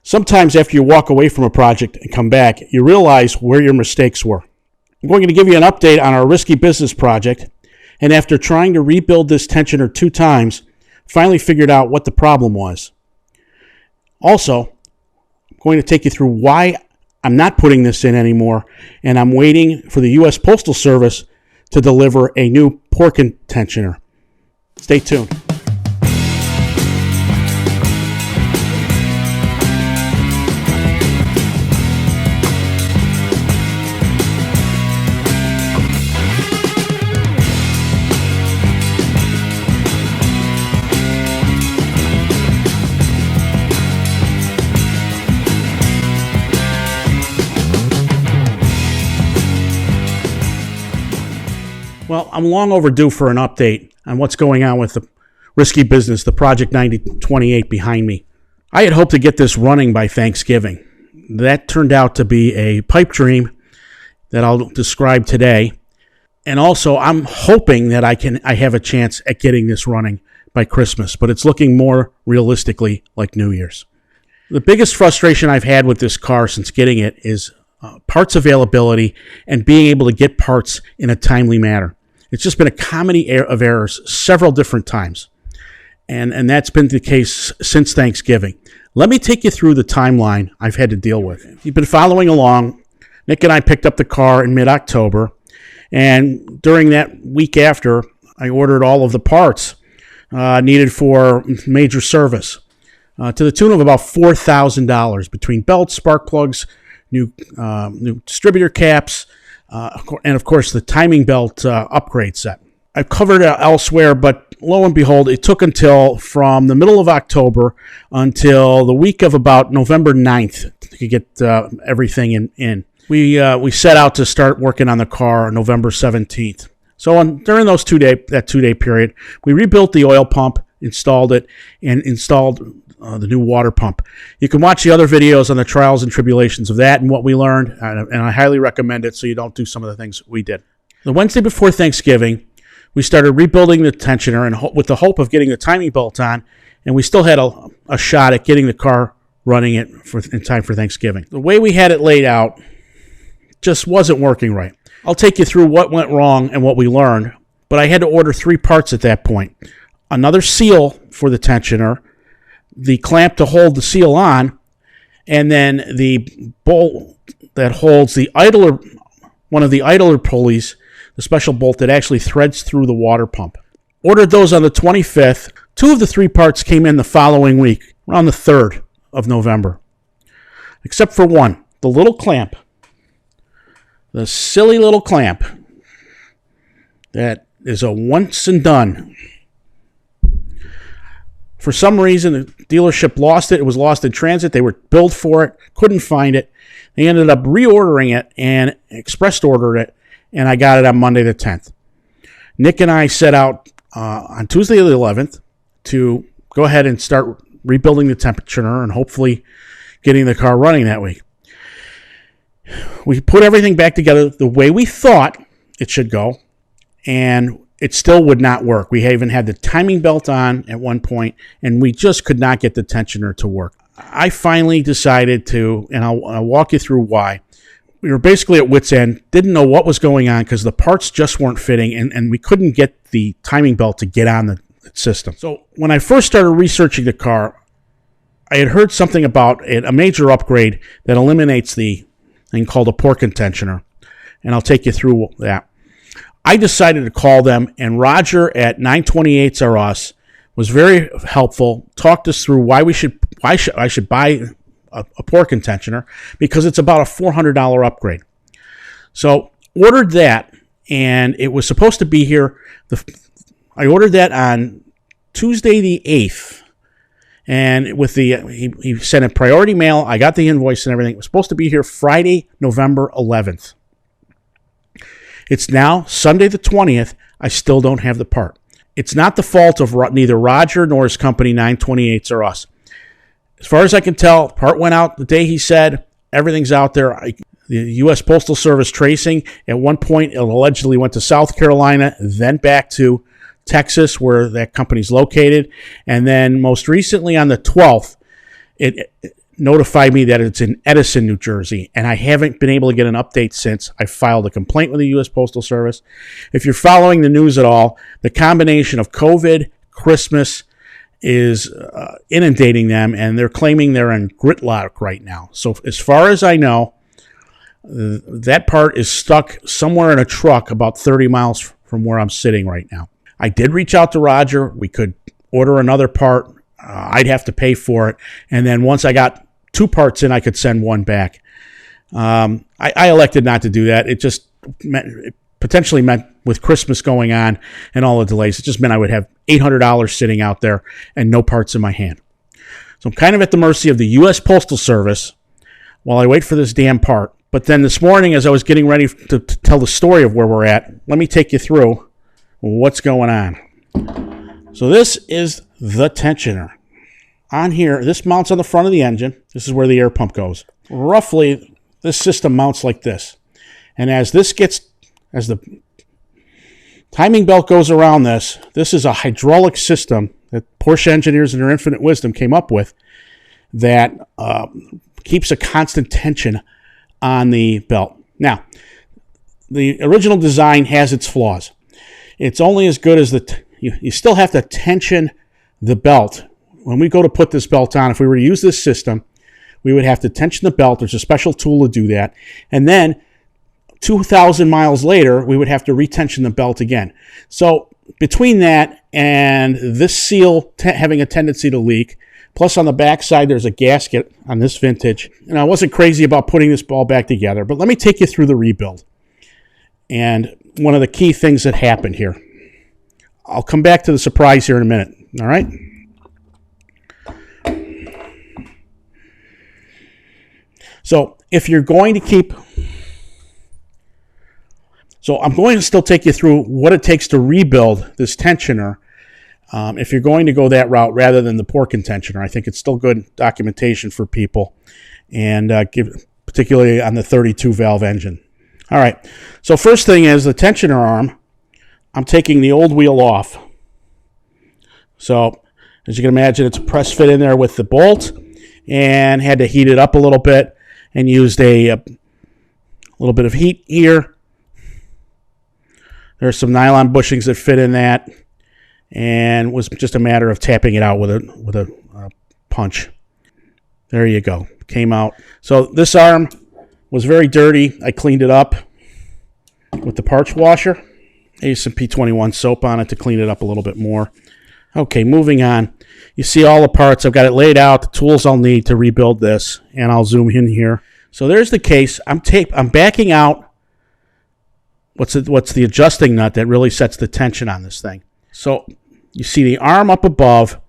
Sometimes after you walk away from a project and come back, you realize where your mistakes were. I'm going to give you an update on our risky business project, and after trying to rebuild this tensioner 2 times, finally figured out what the problem was. Also, I'm going to take you through why I'm not putting this in anymore, and I'm waiting for the U.S. Postal Service to deliver a new Porken Tensioner. Stay tuned. Well, I'm long overdue for an update on what's going on with the risky business, the Project 928 behind me. I had hoped to get this running by Thanksgiving. That turned out to be a pipe dream that I'll describe today. And also, I'm hoping that I have a chance at getting this running by Christmas, but it's looking more realistically like New Year's. The biggest frustration I've had with this car since getting it is parts availability and being able to get parts in a timely manner. It's just been a comedy of errors several different times. And that's been the case since Thanksgiving. Let me take you through the timeline I've had to deal with. If you've been following along, Nick and I picked up the car in mid-October. And during that week after, I ordered all of the parts needed for major service to the tune of about $4,000 between belts, spark plugs, new distributor caps, and of course the timing belt upgrade set. I've covered it elsewhere, but lo and behold, it took until from the middle of October until the week of about November 9th to get everything in. We set out to start working on the car on November 17th. So during those that 2-day period, we rebuilt the oil pump, installed it, and installed the new water pump. You can watch the other videos on the trials and tribulations of that and what we learned, and I highly recommend it so you don't do some of the things we did. The Wednesday before Thanksgiving, we started rebuilding the tensioner and with the hope of getting the timing belt on, and we still had a shot at getting the car running it in time for Thanksgiving. The way we had it laid out just wasn't working right. I'll take you through what went wrong and what we learned, but I had to order 3 parts at that point. Another seal for the tensioner, the clamp to hold the seal on, and then the bolt that holds the idler, one of the idler pulleys, the special bolt that actually threads through the water pump. Ordered those on the 25th. 2 of the 3 parts came in the following week, around the 3rd of November. Except for one, the little clamp. The silly little clamp that is a once and done. For some reason, the dealership lost it. It was lost in transit. They were billed for it, couldn't find it. They ended up reordering it and express ordered it, and I got it on Monday the 10th. Nick and I set out on Tuesday the 11th to go ahead and start rebuilding the tensioner and hopefully getting the car running that week. We put everything back together the way we thought it should go, and it still would not work. We even had the timing belt on at one point, and we just could not get the tensioner to work. I finally decided to, and I'll walk you through why. We were basically at wit's end, didn't know what was going on because the parts just weren't fitting, and we couldn't get the timing belt to get on the system. So when I first started researching the car, I had heard something about a major upgrade that eliminates the thing called a Porken Tensioner, and I'll take you through that. I decided to call them, and Roger at 928S was very helpful, talked us through why I should buy a Porken Tensioner, because it's about a $400 upgrade. So ordered that, and it was supposed to be here. I ordered that on Tuesday the 8th, and with he sent a priority mail. I got the invoice and everything. It was supposed to be here Friday, November 11th. It's now Sunday the 20th. I still don't have the part. It's not the fault of neither Roger nor his company, 928s, or us. As far as I can tell, part went out the day he said. Everything's out there. The U.S. Postal Service tracing, at one point, it allegedly went to South Carolina, then back to Texas, where that company's located. And then most recently on the 12th, notified me that it's in Edison, New Jersey, and I haven't been able to get an update since. I filed a complaint with the U.S. Postal Service. If you're following the news at all, the combination of COVID, Christmas is inundating them, and they're claiming they're in gridlock right now. So as far as I know, that part is stuck somewhere in a truck about 30 miles from where I'm sitting right now. I did reach out to Roger. We could order another part. I'd have to pay for it. And then once I got 2 parts in, I could send one back. I elected not to do that. It just potentially meant with Christmas going on and all the delays, it just meant I would have $800 sitting out there and no parts in my hand. So I'm kind of at the mercy of the U.S. Postal Service while I wait for this damn part. But then this morning, as I was getting ready to tell the story of where we're at, let me take you through what's going on. So this is the tensioner. On here, this mounts on the front of the engine. This is where the air pump goes. Roughly, this system mounts like this. And as the timing belt goes around this is a hydraulic system that Porsche engineers in their infinite wisdom came up with that keeps a constant tension on the belt. Now, the original design has its flaws. It's only as good as you still have to tension the belt. When we go to put this belt on, if we were to use this system, we would have to tension the belt. There's a special tool to do that. And then 2,000 miles later, we would have to retension the belt again. So between that and this seal having a tendency to leak, plus on the back side, there's a gasket on this vintage. And I wasn't crazy about putting this ball back together, but let me take you through the rebuild. And one of the key things that happened here. I'll come back to the surprise here in a minute. All right? So if you're going to keep... So I'm going to still take you through what it takes to rebuild this tensioner. If you're going to go that route rather than the Porken Tensionser, I think it's still good documentation for people, and particularly on the 32 valve engine. All right. So first thing is the tensioner arm. I'm taking the old wheel off. So as you can imagine, it's a press fit in there with the bolt, and had to heat it up a little bit, and used a little bit of heat here. There's some nylon bushings that fit in that, and it was just a matter of tapping it out with a punch. There you go. Came out. So this arm was very dirty. I cleaned it up with the parts washer. I used some P21 soap on it to clean it up a little bit more. Okay, moving on. You see all the parts. I've got it laid out, the tools I'll need to rebuild this, and I'll zoom in here. So there's the case. I'm backing out what's the adjusting nut that really sets the tension on this thing. So you see the arm up above,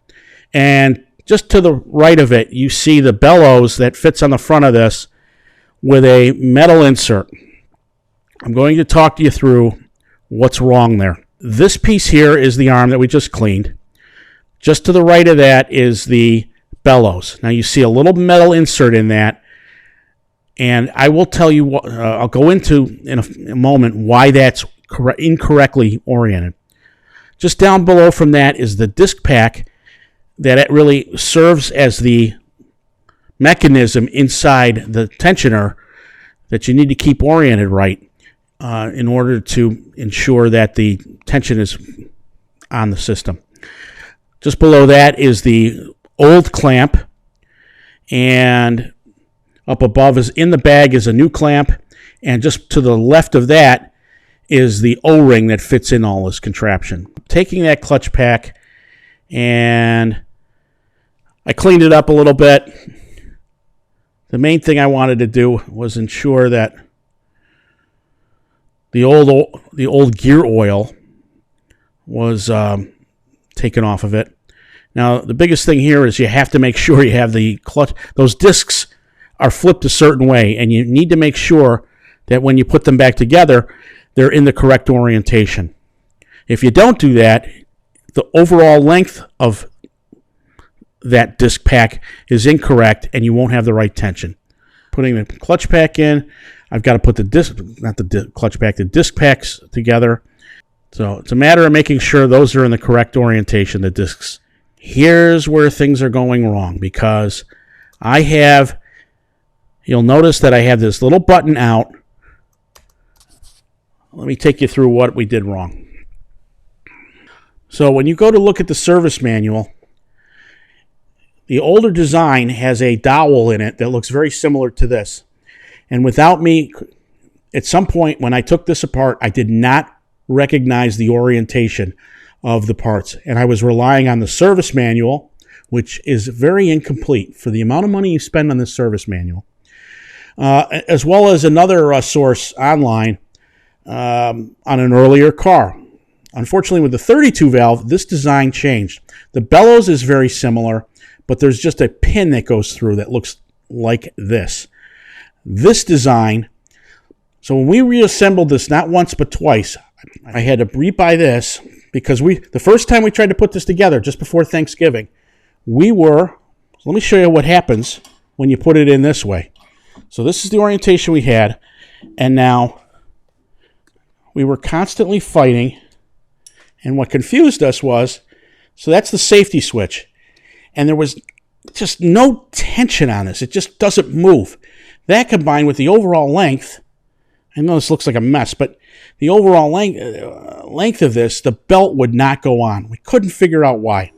and just to the right of it, you see the bellows that fits on the front of this with a metal insert. I'm going to talk you through what's wrong there. This piece here is the arm that we just cleaned. Just to the right of that is the bellows. Now you see a little metal insert in that, and I will tell you what, I'll go into in a moment why that's incorrectly oriented. Just down below from that is the disc pack that it really serves as the mechanism inside the tensioner that you need to keep oriented right in order to ensure that the tension is on the system. Just below that is the old clamp, and up above is in the bag is a new clamp, and just to the left of that is the O-ring that fits in all this contraption. Taking that clutch pack, and I cleaned it up a little bit. The main thing I wanted to do was ensure that the old gear oil was taken off of it. Now, the biggest thing here is you have to make sure you have the clutch. Those discs are flipped a certain way, and you need to make sure that when you put them back together, they're in the correct orientation. If you don't do that, the overall length of that disc pack is incorrect, and you won't have the right tension. Putting the clutch pack in, I've got to put the disc packs together. So it's a matter of making sure those are in the correct orientation, the discs. Here's where things are going wrong, because You'll notice that I have this little button out. Let me take you through what we did wrong. So when you go to look at the service manual, the older design has a dowel in it that looks very similar to this. And without me, at some point when I took this apart, I did not recognize the orientation of the parts. And I was relying on the service manual, which is very incomplete for the amount of money you spend on this service manual, as well as another source online on an earlier car. Unfortunately, with the 32 valve, this design changed. The bellows is very similar, but there's just a pin that goes through that looks like this. This design, so when we reassembled this not once but twice, I had to rebuy this because the first time we tried to put this together just before Thanksgiving, let me show you what happens when you put it in this way. So this is the orientation we had, and now we were constantly fighting, and what confused us was, so that's the safety switch, and there was just no tension on this. It just doesn't move. That combined with the overall length, I know this looks like a mess, but the overall length of this, the belt would not go on. We couldn't figure out why.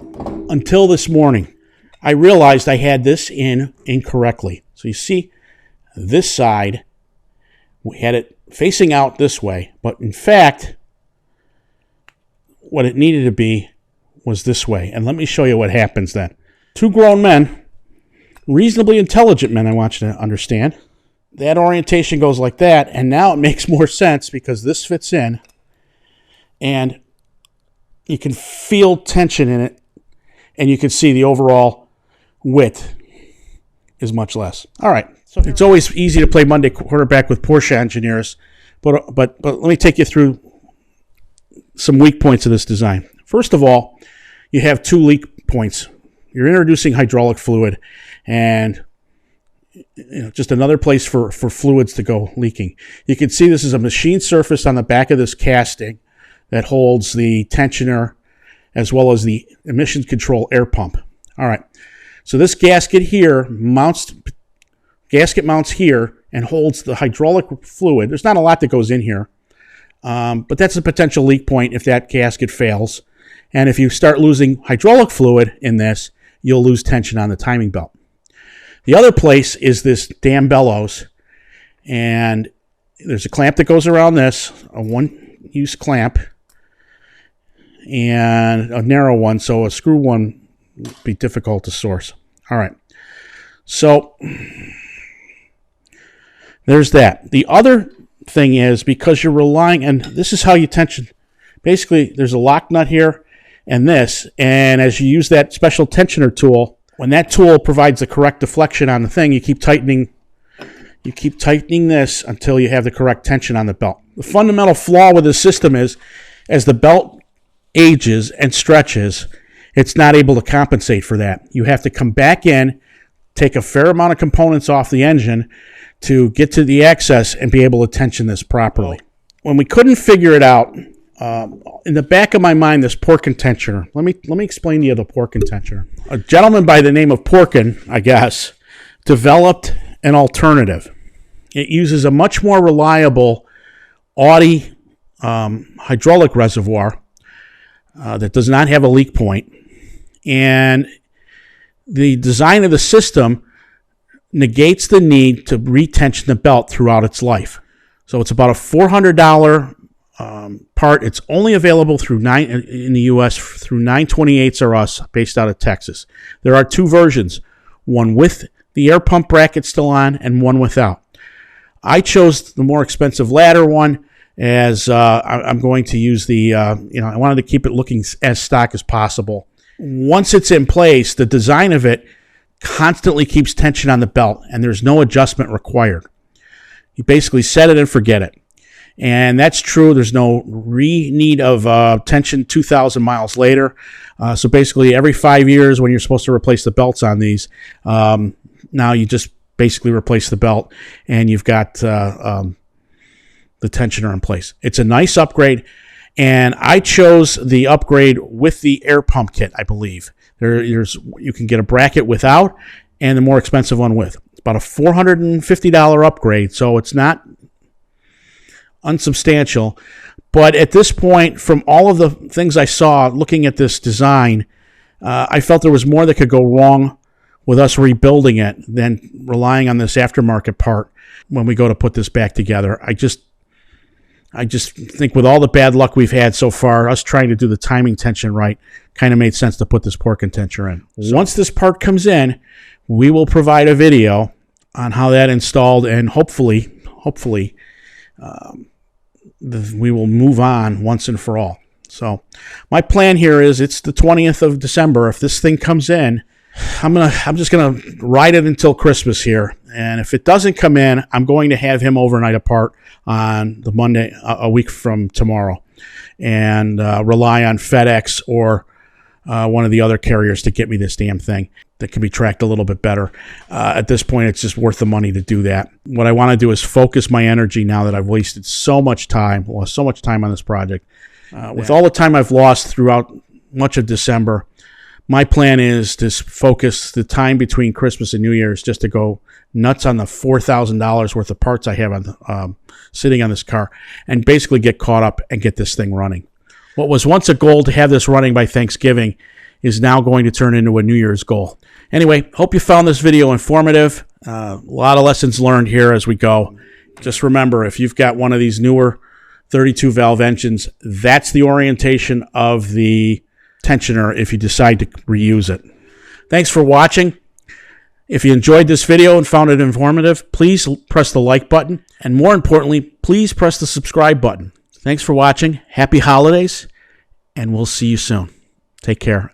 Until this morning, I realized I had this in incorrectly. So you see, this side, we had it facing out this way, but in fact, what it needed to be was this way. And let me show you what happens then. Two grown men, reasonably intelligent men, I want you to understand. That orientation goes like that, and now it makes more sense because this fits in, and you can feel tension in it, and you can see the overall width is much less. All right, so it's always easy to play Monday quarterback with Porsche engineers, but let me take you through some weak points of this design. First of all, you have two leak points. You're introducing hydraulic fluid, and just another place for fluids to go leaking. You can see this is a machine surface on the back of this casting that holds the tensioner as well as the emissions control air pump. All right, so this gasket mounts here and holds the hydraulic fluid. There's not a lot that goes in here, but that's a potential leak point if that gasket fails. And if you start losing hydraulic fluid in this, you'll lose tension on the timing belt. The other place is this damn bellows, and there's a clamp that goes around this, a one-use clamp, and a narrow one, so a screw one would be difficult to source. All right, so there's that. The other thing is, because you're relying, and this is how you tension, basically there's a lock nut here and this, and as you use that special tensioner tool, when that tool provides the correct deflection on the thing, you keep tightening this until you have the correct tension on the belt. The fundamental flaw with this system is, as the belt ages and stretches, it's not able to compensate for that. You have to come back in, take a fair amount of components off the engine to get to the access and be able to tension this properly. When we couldn't figure it out, in the back of my mind, this Porken Tensioner. Let me explain to you the Porken Tensioner. A gentleman by the name of Porken, I guess, developed an alternative. It uses a much more reliable Audi hydraulic reservoir that does not have a leak point. And the design of the system negates the need to retension the belt throughout its life. So it's about a $400 part. It's only available in the U.S. through 928S or us, based out of Texas. There are two versions, one with the air pump bracket still on and one without. I chose the more expensive latter one, as I'm going to use I wanted to keep it looking as stock as possible. Once it's in place, the design of it constantly keeps tension on the belt, and there's no adjustment required. You basically set it and forget it. And that's true. There's no need of tension 2,000 miles later. So basically every 5 years when you're supposed to replace the belts on these, now you just basically replace the belt and you've got the tensioner in place. It's a nice upgrade. And I chose the upgrade with the air pump kit, I believe. You can get a bracket without and the more expensive one with. It's about a $450 upgrade, so it's not unsubstantial. But at this point, from all of the things I saw looking at this design, I felt there was more that could go wrong with us rebuilding it than relying on this aftermarket part when we go to put this back together. I just think with all the bad luck we've had so far, us trying to do the timing tension right kind of made sense to put this Porken tensioner in. So once this part comes in, we will provide a video on how that installed, and hopefully, we will move on once and for all. So my plan here is it's the 20th of December. If this thing comes in, I'm just gonna ride it until Christmas here. And if it doesn't come in, I'm going to have him overnight apart on the Monday, a week from tomorrow, and rely on FedEx or one of the other carriers to get me this damn thing that can be tracked a little bit better. At this point, it's just worth the money to do that. What I want to do is focus my energy now that I've wasted so much time, lost so much time on this project. With all the time I've lost throughout much of December, my plan is to focus the time between Christmas and New Year's just to go nuts on the $4,000 worth of parts I have on sitting on this car, and basically get caught up and get this thing running. What was once a goal to have this running by Thanksgiving is now going to turn into a New Year's goal. Anyway, hope you found this video informative. A lot of lessons learned here as we go. Just remember, if you've got one of these newer 32 valve engines, that's the orientation of the tensioner if you decide to reuse it. Thanks for watching. If you enjoyed this video and found it informative, please press the like button, and more importantly, please press the subscribe button. Thanks for watching. Happy holidays, and we'll see you soon. Take care.